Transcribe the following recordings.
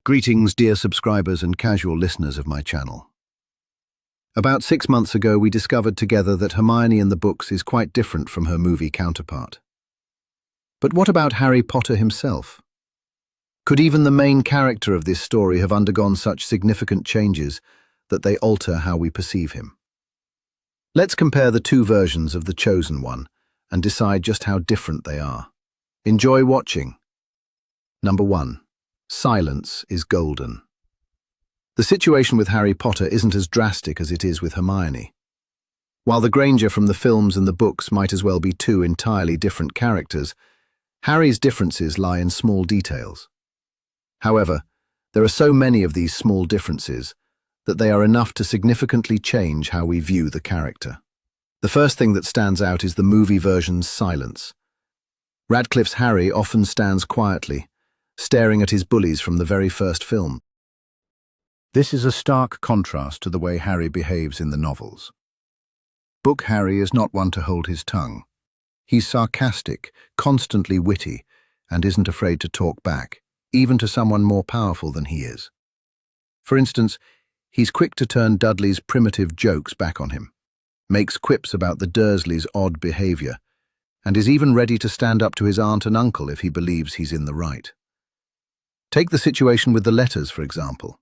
Greetings, dear subscribers and casual listeners of my channel. About 6 months ago, we discovered together that Hermione in the books is quite different from her movie counterpart. But what about Harry Potter himself? Could even the main character of this story have undergone such significant changes that they alter how we perceive him? Let's compare the two versions of the chosen one and decide just how different they are. Enjoy watching. Number 1. Silence is golden. The situation with Harry Potter isn't as drastic as it is with Hermione. While the Granger from the films and the books might as well be two entirely different characters, Harry's differences lie in small details. However, there are so many of these small differences that they are enough to significantly change how we view the character. The first thing that stands out is the movie version's silence. Radcliffe's Harry often stands quietly, staring at his bullies from the very first film. This is a stark contrast to the way Harry behaves in the novels. Book Harry is not one to hold his tongue. He's sarcastic, constantly witty, and isn't afraid to talk back, even to someone more powerful than he is. For instance, he's quick to turn Dudley's primitive jokes back on him, makes quips about the Dursleys' odd behavior, and is even ready to stand up to his aunt and uncle if he believes he's in the right. Take the situation with the letters, for example.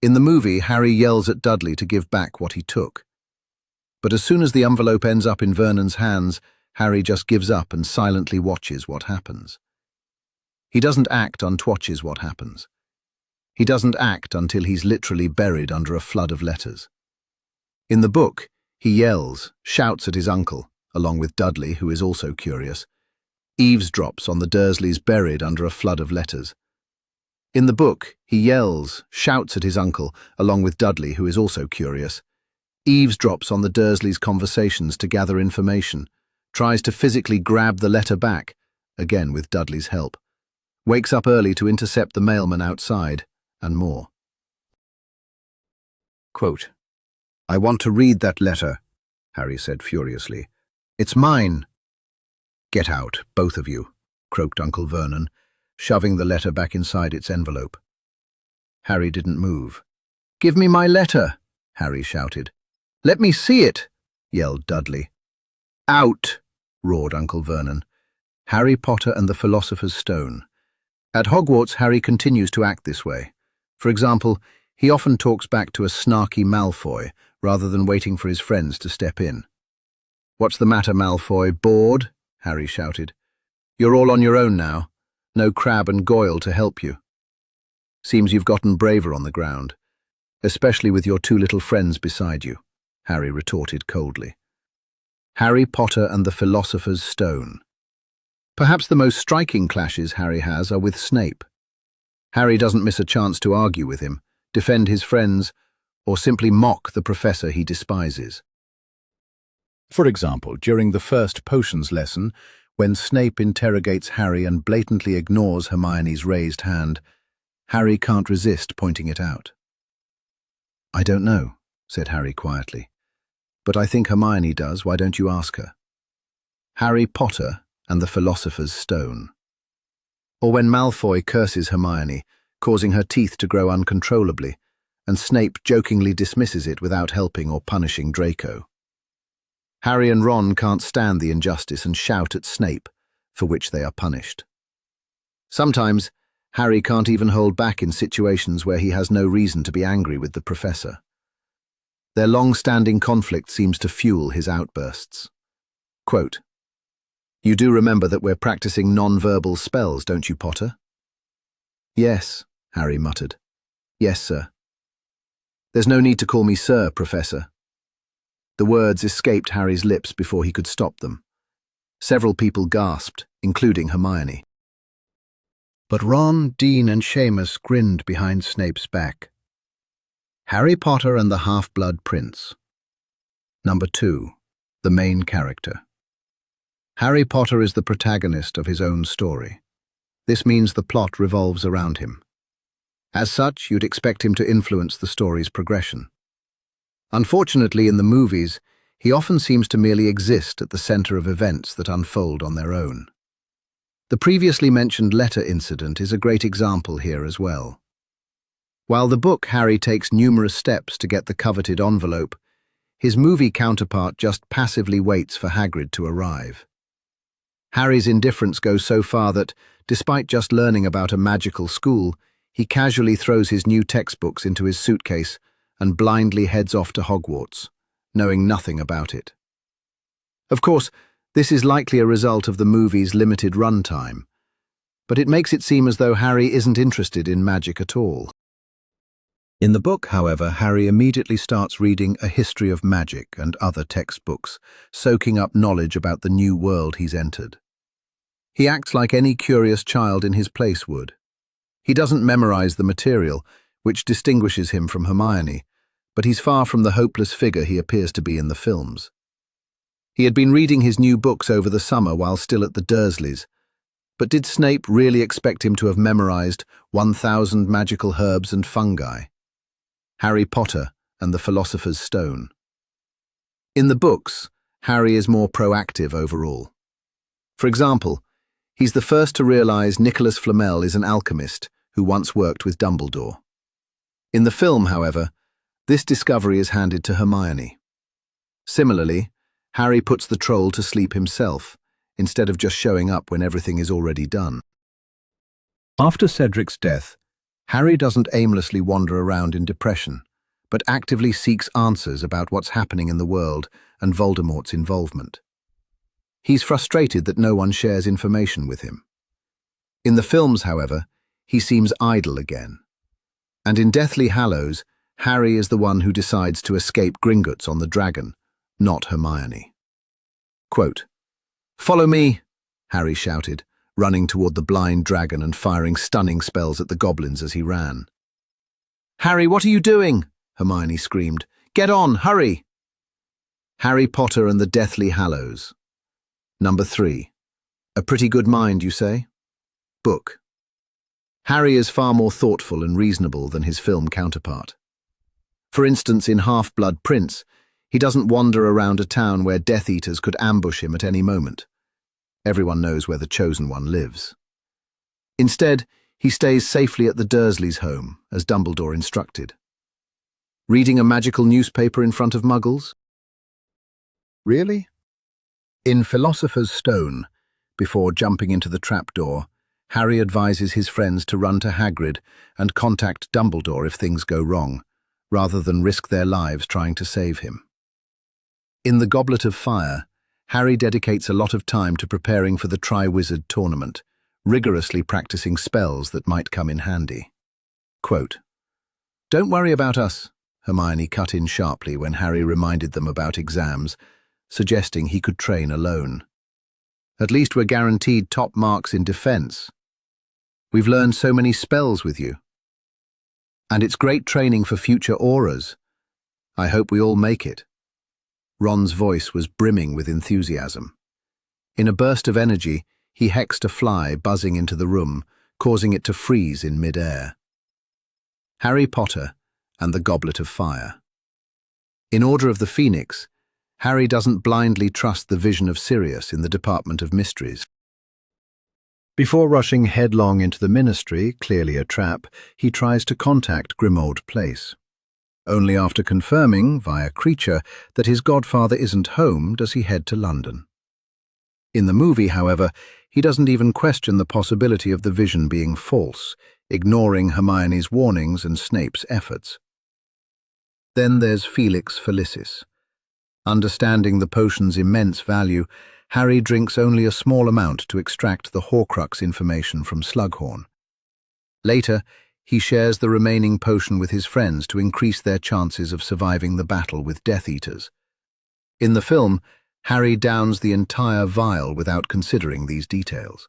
In the movie, Harry yells at Dudley to give back what he took. But as soon as the envelope ends up in Vernon's hands, Harry just gives up and silently watches what happens. He doesn't act untwatches what happens. He doesn't act until he's literally buried under a flood of letters. In the book, he yells, shouts at his uncle, along with Dudley, who is also curious, eavesdrops on the Dursleys buried under a flood of letters. In the book, he yells, shouts at his uncle, along with Dudley, who is also curious, eavesdrops on the Dursleys' conversations to gather information, tries to physically grab the letter back, again with Dudley's help, wakes up early to intercept the mailman outside, and more. Quote, "I want to read that letter," Harry said furiously. "It's mine." "Get out, both of you," croaked Uncle Vernon, shoving the letter back inside its envelope. Harry didn't move. "Give me my letter," Harry shouted. "Let me see it," yelled Dudley. "Out," roared Uncle Vernon. Harry Potter and the Philosopher's Stone. At Hogwarts, Harry continues to act this way. For example, he often talks back to a snarky Malfoy rather than waiting for his friends to step in. "What's the matter, Malfoy? Bored?" Harry shouted. "You're all on your own now. No Crabbe and Goyle to help you. Seems you've gotten braver on the ground, especially with your two little friends beside you," Harry retorted coldly. Harry Potter and the Philosopher's Stone. Perhaps the most striking clashes Harry has are with Snape. Harry doesn't miss a chance to argue with him, defend his friends, or simply mock the professor he despises. For example, during the first potions lesson, when Snape interrogates Harry and blatantly ignores Hermione's raised hand, Harry can't resist pointing it out. "I don't know," said Harry quietly. "But I think Hermione does. Why don't you ask her?" Harry Potter and the Philosopher's Stone. Or when Malfoy curses Hermione, causing her teeth to grow uncontrollably, and Snape jokingly dismisses it without helping or punishing Draco. Harry and Ron can't stand the injustice and shout at Snape, for which they are punished. Sometimes, Harry can't even hold back in situations where he has no reason to be angry with the professor. Their long-standing conflict seems to fuel his outbursts. Quote, "You do remember that we're practicing non-verbal spells, don't you, Potter?" "Yes," Harry muttered. "Yes, sir." "There's no need to call me sir, Professor." The words escaped Harry's lips before he could stop them. Several people gasped, including Hermione. But Ron, Dean, and Seamus grinned behind Snape's back. Harry Potter and the Half-Blood Prince. Number 2. The main character. Harry Potter is the protagonist of his own story. This means the plot revolves around him. As such, you'd expect him to influence the story's progression. Unfortunately, in the movies, he often seems to merely exist at the center of events that unfold on their own. The previously mentioned letter incident is a great example here as well. While the book Harry takes numerous steps to get the coveted envelope, his movie counterpart just passively waits for Hagrid to arrive. Harry's indifference goes so far that, despite just learning about a magical school, he casually throws his new textbooks into his suitcase and blindly heads off to Hogwarts, knowing nothing about it. Of course, this is likely a result of the movie's limited runtime, but it makes it seem as though Harry isn't interested in magic at all. In the book, however, Harry immediately starts reading A History of Magic and other textbooks, soaking up knowledge about the new world he's entered. He acts like any curious child in his place would. He doesn't memorize the material, which distinguishes him from Hermione, but he's far from the hopeless figure he appears to be in the films. He had been reading his new books over the summer while still at the Dursleys, but did Snape really expect him to have memorized 1,000 magical herbs and fungi? Harry Potter and the Philosopher's Stone. In the books, Harry is more proactive overall. For example, he's the first to realize Nicholas Flamel is an alchemist who once worked with Dumbledore. In the film, however, this discovery is handed to Hermione. Similarly, Harry puts the troll to sleep himself, instead of just showing up when everything is already done. After Cedric's death, Harry doesn't aimlessly wander around in depression, but actively seeks answers about what's happening in the world and Voldemort's involvement. He's frustrated that no one shares information with him. In the films, however, he seems idle again. And in Deathly Hallows, Harry is the one who decides to escape Gringotts on the dragon, not Hermione. Quote, "Follow me," Harry shouted, running toward the blind dragon and firing stunning spells at the goblins as he ran. "Harry, what are you doing?" Hermione screamed. "Get on, hurry!" Harry Potter and the Deathly Hallows. Number 3. A Pretty Good Mind, you say? Book. Harry is far more thoughtful and reasonable than his film counterpart. For instance, in Half-Blood Prince, he doesn't wander around a town where Death Eaters could ambush him at any moment. Everyone knows where the Chosen One lives. Instead, he stays safely at the Dursleys' home, as Dumbledore instructed. Reading a magical newspaper in front of Muggles? Really? In Philosopher's Stone, before jumping into the trapdoor, Harry advises his friends to run to Hagrid and contact Dumbledore if things go wrong, rather than risk their lives trying to save him. In The Goblet of Fire, Harry dedicates a lot of time to preparing for the Triwizard Tournament, rigorously practicing spells that might come in handy. Quote, "Don't worry about us," Hermione cut in sharply when Harry reminded them about exams, suggesting he could train alone. "At least we're guaranteed top marks in defense. We've learned so many spells with you. And it's great training for future auras. I hope we all make it." Ron's voice was brimming with enthusiasm. In a burst of energy, he hexed a fly buzzing into the room, causing it to freeze in mid-air. Harry Potter and the Goblet of Fire. In Order of the Phoenix, Harry doesn't blindly trust the vision of Sirius in the Department of Mysteries. Before rushing headlong into the Ministry, clearly a trap, he tries to contact Grimmauld Place. Only after confirming, via Creature, that his godfather isn't home does he head to London. In the movie, however, he doesn't even question the possibility of the vision being false, ignoring Hermione's warnings and Snape's efforts. Then there's Felix Felicis. Understanding the potion's immense value, Harry drinks only a small amount to extract the Horcrux information from Slughorn. Later, he shares the remaining potion with his friends to increase their chances of surviving the battle with Death Eaters. In the film, Harry downs the entire vial without considering these details.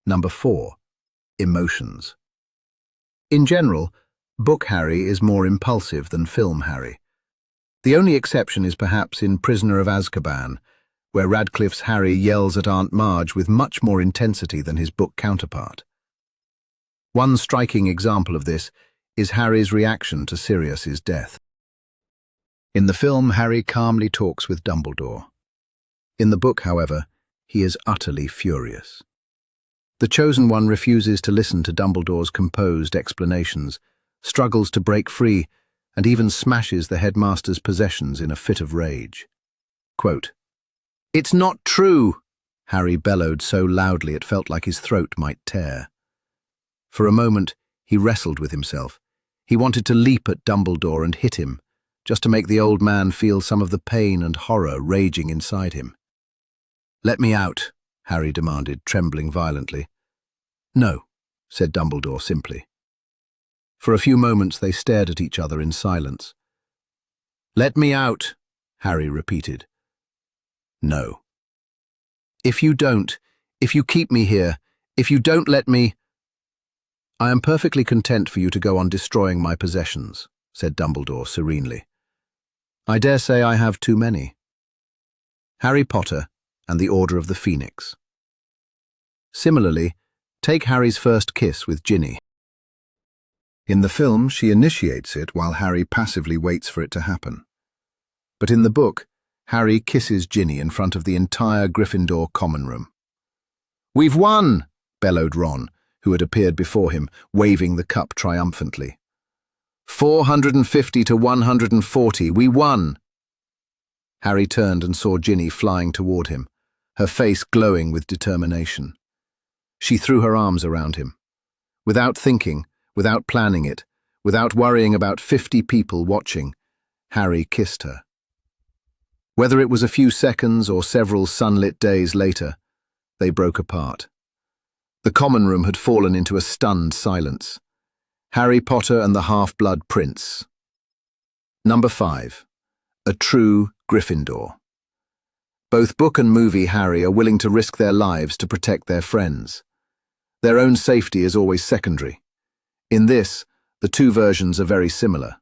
Number 4. Emotions. In general, book Harry is more impulsive than film Harry. The only exception is perhaps in Prisoner of Azkaban, where Radcliffe's Harry yells at Aunt Marge with much more intensity than his book counterpart. One striking example of this is Harry's reaction to Sirius's death. In the film, Harry calmly talks with Dumbledore. In the book, however, he is utterly furious. The Chosen One refuses to listen to Dumbledore's composed explanations, struggles to break free, and even smashes the headmaster's possessions in a fit of rage. Quote, "It's not true!" Harry bellowed so loudly it felt like his throat might tear. For a moment, he wrestled with himself. He wanted to leap at Dumbledore and hit him, just to make the old man feel some of the pain and horror raging inside him. "Let me out," Harry demanded, trembling violently. "No," said Dumbledore simply. For a few moments they stared at each other in silence. "Let me out," Harry repeated. "No. If you keep me here, if you don't let me—" "I am perfectly content for you to go on destroying my possessions," said Dumbledore serenely. "I dare say I have too many." Harry Potter and the Order of the Phoenix. Similarly, take Harry's first kiss with Ginny. In the film, she initiates it while Harry passively waits for it to happen. But in the book, Harry kisses Ginny in front of the entire Gryffindor common room. "We've won!" bellowed Ron, who had appeared before him, waving the cup triumphantly. 450 to 140, we won! Harry turned and saw Ginny flying toward him, her face glowing with determination. She threw her arms around him. Without thinking, without planning it, without worrying about 50 people watching, Harry kissed her. Whether it was a few seconds or several sunlit days later, they broke apart. The common room had fallen into a stunned silence. Harry Potter and the Half-Blood Prince. Number 5. A True Gryffindor. Both book and movie Harry are willing to risk their lives to protect their friends. Their own safety is always secondary. In this, the two versions are very similar.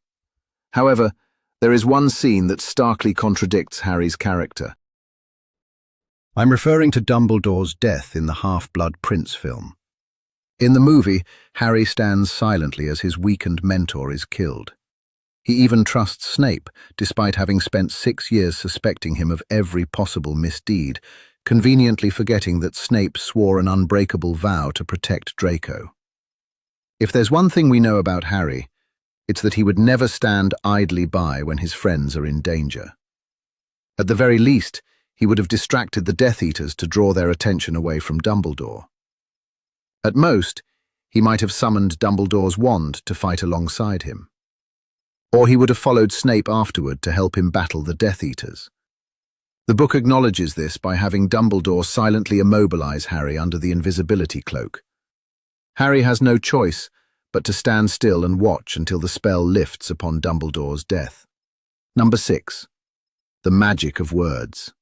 However, there is one scene that starkly contradicts Harry's character. I'm referring to Dumbledore's death in the Half-Blood Prince film. In the movie, Harry stands silently as his weakened mentor is killed. He even trusts Snape, despite having spent 6 years suspecting him of every possible misdeed, conveniently forgetting that Snape swore an unbreakable vow to protect Draco. If there's one thing we know about Harry, it's that he would never stand idly by when his friends are in danger. At the very least, he would have distracted the Death Eaters to draw their attention away from Dumbledore. At most, he might have summoned Dumbledore's wand to fight alongside him. Or he would have followed Snape afterward to help him battle the Death Eaters. The book acknowledges this by having Dumbledore silently immobilize Harry under the invisibility cloak. Harry has no choice but to stand still and watch until the spell lifts upon Dumbledore's death. Number 6. The magic of words.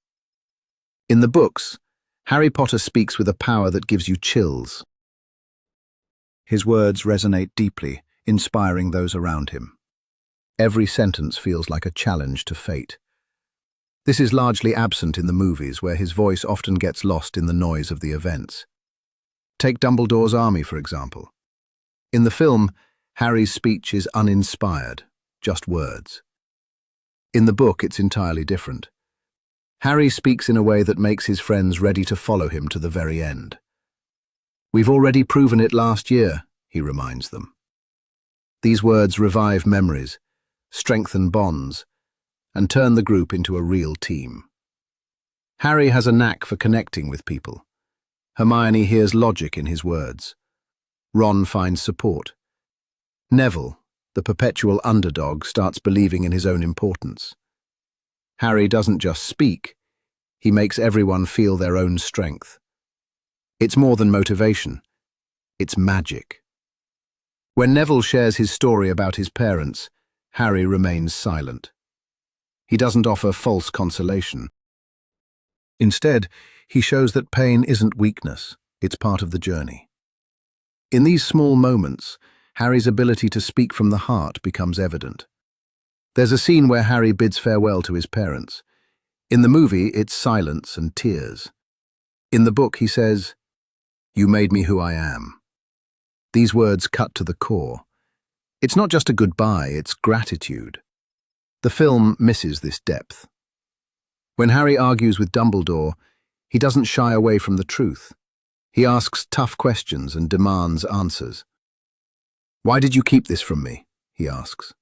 In the books, Harry Potter speaks with a power that gives you chills. His words resonate deeply, inspiring those around him. Every sentence feels like a challenge to fate. This is largely absent in the movies, where his voice often gets lost in the noise of the events. Take Dumbledore's army, for example. In the film, Harry's speech is uninspired, just words. In the book, it's entirely different. Harry speaks in a way that makes his friends ready to follow him to the very end. "We've already proven it last year," he reminds them. These words revive memories, strengthen bonds, and turn the group into a real team. Harry has a knack for connecting with people. Hermione hears logic in his words. Ron finds support. Neville, the perpetual underdog, starts believing in his own importance. Harry doesn't just speak, he makes everyone feel their own strength. It's more than motivation, it's magic. When Neville shares his story about his parents, Harry remains silent. He doesn't offer false consolation. Instead, he shows that pain isn't weakness, it's part of the journey. In these small moments, Harry's ability to speak from the heart becomes evident. There's a scene where Harry bids farewell to his parents. In the movie, it's silence and tears. In the book, he says, "You made me who I am." These words cut to the core. It's not just a goodbye, it's gratitude. The film misses this depth. When Harry argues with Dumbledore, he doesn't shy away from the truth. He asks tough questions and demands answers. "Why did you keep this from me?" he asks.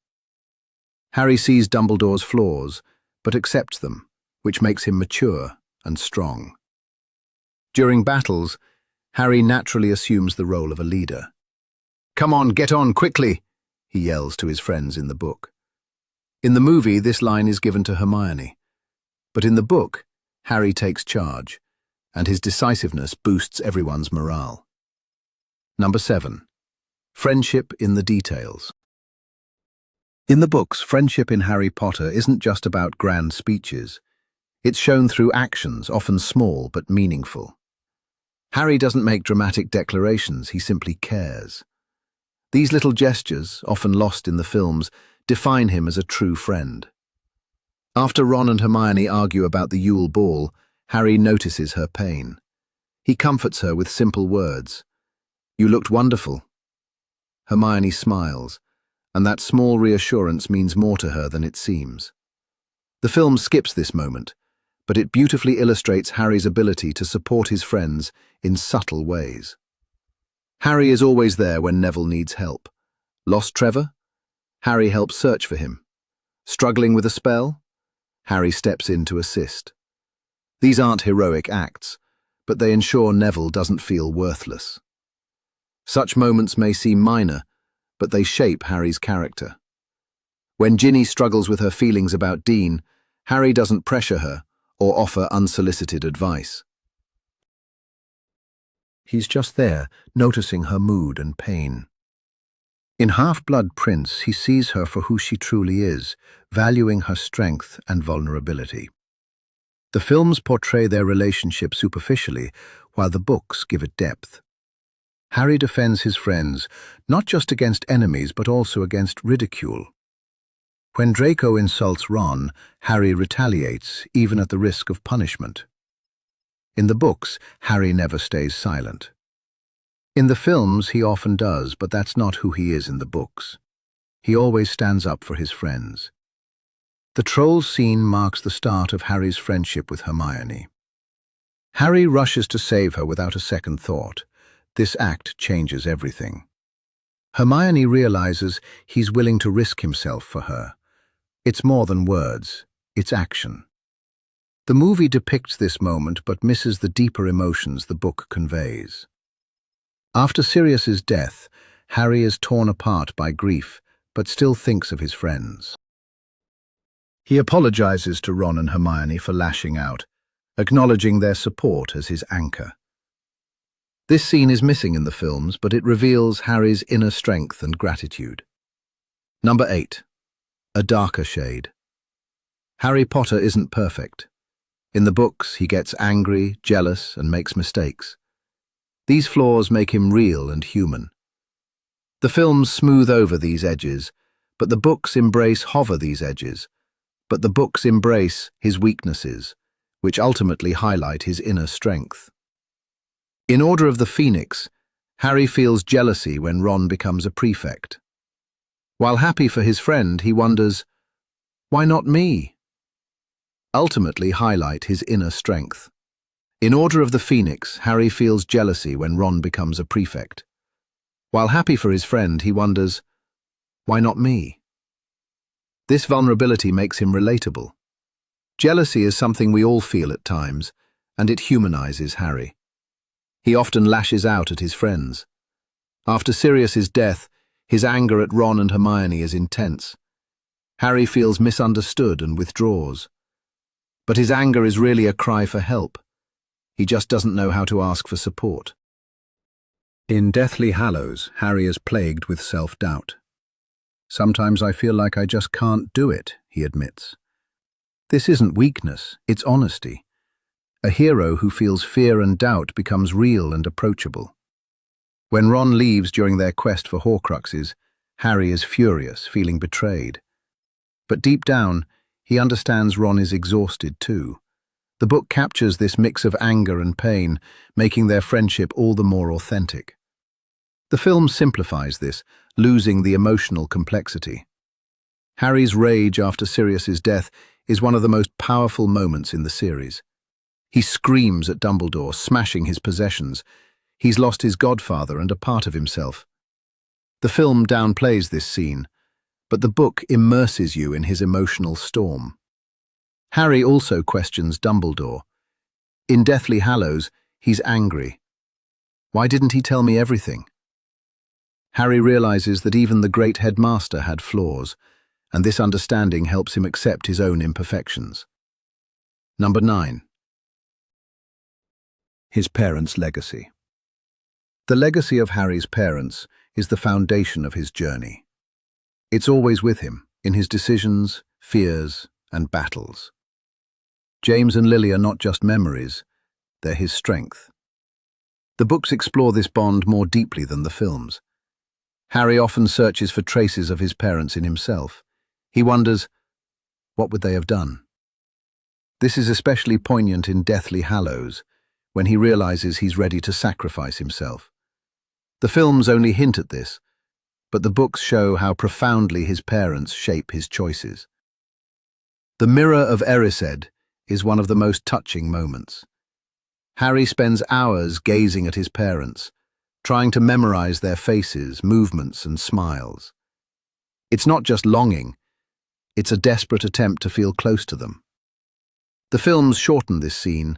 Harry sees Dumbledore's flaws, but accepts them, which makes him mature and strong. During battles, Harry naturally assumes the role of a leader. "Come on, get on, quickly!" he yells to his friends in the book. In the movie, this line is given to Hermione. But in the book, Harry takes charge, and his decisiveness boosts everyone's morale. Number 7. Friendship in the details. In the books, friendship in Harry Potter isn't just about grand speeches. It's shown through actions, often small but meaningful. Harry doesn't make dramatic declarations, he simply cares. These little gestures, often lost in the films, define him as a true friend. After Ron and Hermione argue about the Yule Ball, Harry notices her pain. He comforts her with simple words. "You looked wonderful." Hermione smiles, and that small reassurance means more to her than it seems. The film skips this moment, but it beautifully illustrates Harry's ability to support his friends in subtle ways. Harry is always there when Neville needs help. Lost Trevor? Harry helps search for him. Struggling with a spell? Harry steps in to assist. These aren't heroic acts, but they ensure Neville doesn't feel worthless. Such moments may seem minor, but they shape Harry's character. When Ginny struggles with her feelings about Dean, Harry doesn't pressure her or offer unsolicited advice. He's just there, noticing her mood and pain. In Half-Blood Prince, he sees her for who she truly is, valuing her strength and vulnerability. The films portray their relationship superficially, while the books give it depth. Harry defends his friends, not just against enemies, but also against ridicule. When Draco insults Ron, Harry retaliates, even at the risk of punishment. In the books, Harry never stays silent. In the films, he often does, but that's not who he is in the books. He always stands up for his friends. The Trolls scene marks the start of Harry's friendship with Hermione. Harry rushes to save her without a second thought. This act changes everything. Hermione realizes he's willing to risk himself for her. It's more than words, it's action. The movie depicts this moment but misses the deeper emotions the book conveys. After Sirius's death, Harry is torn apart by grief, but still thinks of his friends. He apologizes to Ron and Hermione for lashing out, acknowledging their support as his anchor. This scene is missing in the films, but it reveals Harry's inner strength and gratitude. Number 8. A darker shade. Harry Potter isn't perfect. In the books, he gets angry, jealous, and makes mistakes. These flaws make him real and human. The films smooth over these edges, but the books embrace his weaknesses, which ultimately highlight his inner strength. In Order of the Phoenix, Harry feels jealousy when Ron becomes a prefect. While happy for his friend, he wonders, "Why not me?" Ultimately highlight his inner strength. In Order of the Phoenix, Harry feels jealousy when Ron becomes a prefect. While happy for his friend, he wonders, "Why not me?" This vulnerability makes him relatable. Jealousy is something we all feel at times, and it humanizes Harry. He often lashes out at his friends. After Sirius's death, his anger at Ron and Hermione is intense. Harry feels misunderstood and withdraws. But his anger is really a cry for help. He just doesn't know how to ask for support. In Deathly Hallows, Harry is plagued with self-doubt. "Sometimes I feel like I just can't do it," he admits. This isn't weakness, it's honesty. A hero who feels fear and doubt becomes real and approachable. When Ron leaves during their quest for Horcruxes, Harry is furious, feeling betrayed. But deep down, he understands Ron is exhausted too. The book captures this mix of anger and pain, making their friendship all the more authentic. The film simplifies this, losing the emotional complexity. Harry's rage after Sirius's death is one of the most powerful moments in the series. He screams at Dumbledore, smashing his possessions. He's lost his godfather and a part of himself. The film downplays this scene, but the book immerses you in his emotional storm. Harry also questions Dumbledore. In Deathly Hallows, he's angry. Why didn't he tell me everything? Harry realizes that even the great headmaster had flaws, and this understanding helps him accept his own imperfections. Number 9. His parents' legacy. The legacy of Harry's parents is the foundation of his journey. It's always with him, in his decisions, fears, and battles. James and Lily are not just memories, they're his strength. The books explore this bond more deeply than the films. Harry often searches for traces of his parents in himself. He wonders, what would they have done? This is especially poignant in Deathly Hallows, when he realizes he's ready to sacrifice himself. The films only hint at this, but the books show how profoundly his parents shape his choices. The Mirror of Erised is one of the most touching moments. Harry spends hours gazing at his parents, trying to memorize their faces, movements, and smiles. It's not just longing, it's a desperate attempt to feel close to them. The films shorten this scene,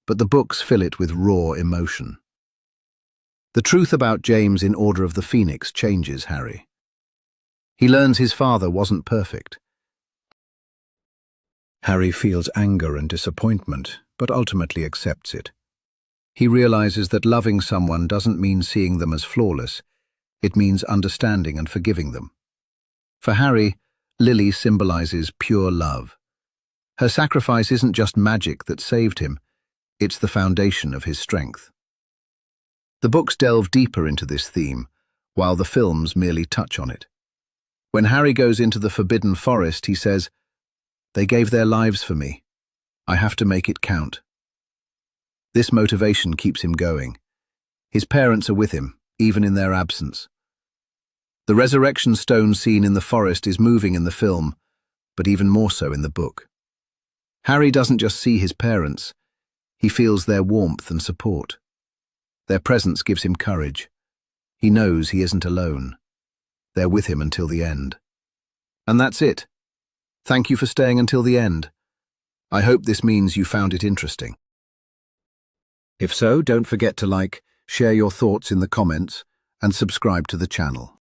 but the books fill it with raw emotion. The truth about James in Order of the Phoenix changes Harry. He learns his father wasn't perfect. Harry feels anger and disappointment, but ultimately accepts it. He realizes that loving someone doesn't mean seeing them as flawless, it means understanding and forgiving them. For Harry, Lily symbolizes pure love. Her sacrifice isn't just magic that saved him, it's the foundation of his strength. The books delve deeper into this theme, while the films merely touch on it. When Harry goes into the Forbidden Forest, he says, "They gave their lives for me. I have to make it count." This motivation keeps him going. His parents are with him, even in their absence. The resurrection stone scene in the forest is moving in the film, but even more so in the book. Harry doesn't just see his parents, he feels their warmth and support. Their presence gives him courage. He knows he isn't alone. They're with him until the end. And that's it. Thank you for staying until the end. I hope this means you found it interesting. If so, don't forget to like, share your thoughts in the comments, and subscribe to the channel.